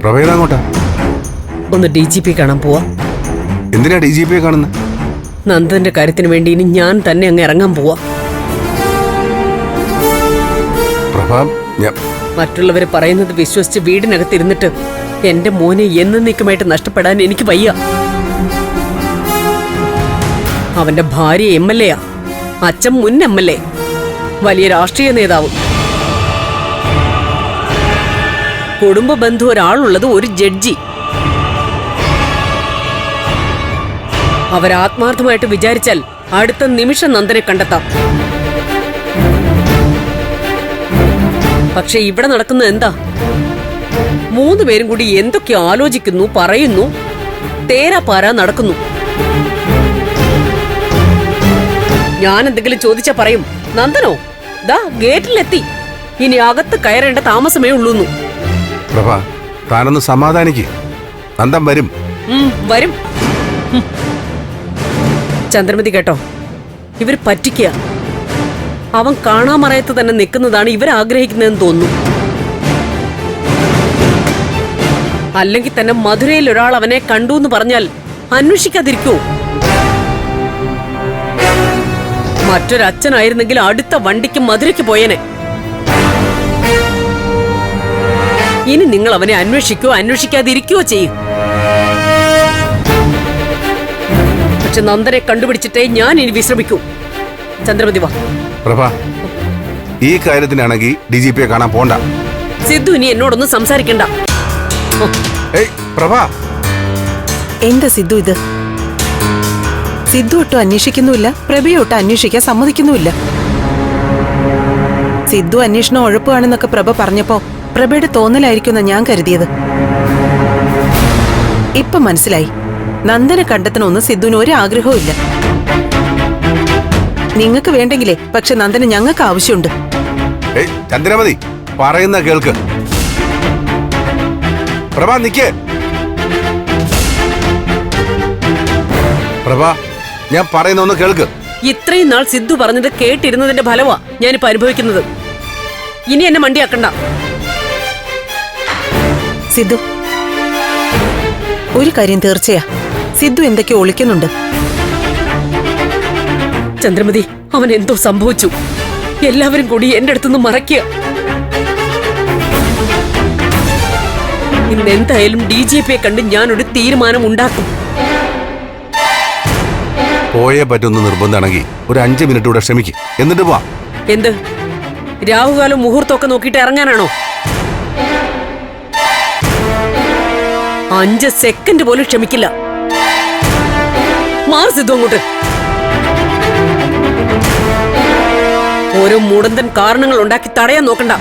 പ്രഭേദങ്ങോട്ടാ? ഒന്ന് DGP കാണാൻ പോവാ. എന്തിനാ DGP കാണുന്നത്? നന്ദന്റെ കാര്യത്തിന് വേണ്ടി ഇനി ഞാൻ തന്നെ അങ്ങ് ഇറങ്ങാൻ പോവാ. മറ്റുള്ളവര് പറയുന്നത് വിശ്വസിച്ച് വീടിനകത്തിരുന്നിട്ട് എന്റെ മോനെ എന്നേക്കുമായിട്ട് നഷ്ടപ്പെടാൻ എനിക്ക് വയ്യ. അവന്റെ ഭാര്യ MLA, അച്ഛൻ മുൻ MLA, വലിയ രാഷ്ട്രീയ നേതാവ്, കുടുംബ ബന്ധു ഒരാളുള്ളത് ഒരു ജഡ്ജി. അവരാത്മാർത്ഥമായിട്ട് വിചാരിച്ചാൽ അടുത്ത നിമിഷം നന്ദനെ കണ്ടെത്താം. പക്ഷെ ഇവിടെ നടക്കുന്നത് എന്താ? 3 പേരും കൂടി എന്തൊക്കെ ആലോചിക്കുന്നു, പറയുന്നു, തേരാപാര നടക്കുന്നു. ഞാൻ എന്തെങ്കിലും ചോദിച്ചാ പറയും, നന്ദനോ ദാ ഗേറ്റിലെത്തി, ഇനി അകത്ത് കയറേണ്ട താമസമേ ഉള്ളൂന്നു. താനൊന്ന് സമാധാനിക്ക്, നന്ദൻ വരും. വരും. ചന്ദ്രമതി കേട്ടോ, ഇവര് പറ്റിക്കുക. അവൻ കാണാമറയത്ത് തന്നെ നിൽക്കുന്നതാണ് ഇവരാഗ്രഹിക്കുന്നതെന്ന് തോന്നുന്നു. അല്ലെങ്കിൽ തന്നെ മധുരയിൽ ഒരാൾ അവനെ കണ്ടു എന്ന് പറഞ്ഞാൽ അന്വേഷിക്കാതിരിക്കൂ? മറ്റൊരച്ഛനായിരുന്നെങ്കിൽ അടുത്ത വണ്ടിക്ക് മധുരയ്ക്ക് പോയേനെ. ഇനി നിങ്ങൾ അവനെ അന്വേഷിക്കോ അന്വേഷിക്കാതിരിക്കുകയോ ചെയ്യും. പക്ഷെ നന്ദനെ കണ്ടുപിടിച്ചിട്ടേ ഞാൻ ഇനി വിശ്രമിക്കൂ. ചന്ദ്രമതി വാ. പ്രഭ, ഈ കാര്യത്തിനാണെങ്കിൽ DGPയെ കാണാൻ പോണ്ട. സിദ്ധു ഇനി എന്നോടൊന്നും സംസാരിക്കണ്ട. പ്രഭ, എന്താ സിദ്ധു ഇത്? സിദ്ധു ഒട്ടും അന്വേഷിക്കുന്നുമില്ല, പ്രഭയൊട്ടും അന്വേഷിക്കാൻ സമ്മതിക്കുന്നുമില്ല. സിദ്ധു അന്വേഷണം ഉഴപ്പാണെന്നൊക്കെ പ്രഭ പറഞ്ഞപ്പോ പ്രഭയുടെ തോന്നലായിരിക്കുമെന്ന് ഞാൻ കരുതിയത്. ഇപ്പൊ മനസ്സിലായി, നന്ദനെ കണ്ടെത്തണമെന്ന് സിദ്ധുവിന് ഒരു ആഗ്രഹവും ഇല്ല. നിങ്ങൾക്ക് വേണ്ടെങ്കിലേ, പക്ഷെ നന്ദന് ഞങ്ങൾക്ക് ആവശ്യമുണ്ട്. ചന്ദ്രമതി പറയുന്ന കേൾക്ക്. പ്രഭ നിക്ക്. പ്രഭ, ഞാൻ പറയുന്ന ഒന്ന് കേൾക്ക്. ഇത്രയും നാൾ സിദ്ധു പറഞ്ഞത് കേട്ടിരുന്നതിന്റെ ഫലമാ ഞാനിപ്പോ അനുഭവിക്കുന്നത്. ഇനി എന്നെ മണ്ടിയാക്കണ്ട. സിദ്ധു, ഒരു കാര്യം തീർച്ചയാ, സിദ്ധു എന്തൊക്കെയോ ഒളിക്കുന്നുണ്ട്. ചന്ദ്രമതി, അവൻ എന്തോ സംഭവിച്ചു. എല്ലാവരും കൂടി എന്റെ അടുത്തുനിന്ന് മറയ്ക്കുക. ഇന്ന് എന്തായാലും DGPയെ കണ്ട് ഞാനൊരു തീരുമാനം ഉണ്ടാക്കും. പോയേ പറ്റുന്ന നിർബന്ധമാണെങ്കിൽ ഒരു 5 മിനിറ്റ് കൂടെ ക്ഷമിക്കും, എന്നിട്ട് പോവാ. എന്ത് രാഹുകാലം മുഹൂർത്തമൊക്കെ നോക്കിയിട്ട് ഇറങ്ങാനാണോ? 5 സെക്കൻഡ് പോലും ക്ഷമിക്കില്ല. മാറി സിദ്ധു അങ്ങോട്ട്. ഓരോ മുടന്തൻ കാരണങ്ങൾ ഉണ്ടാക്കി തടയാൻ നോക്കണ്ട.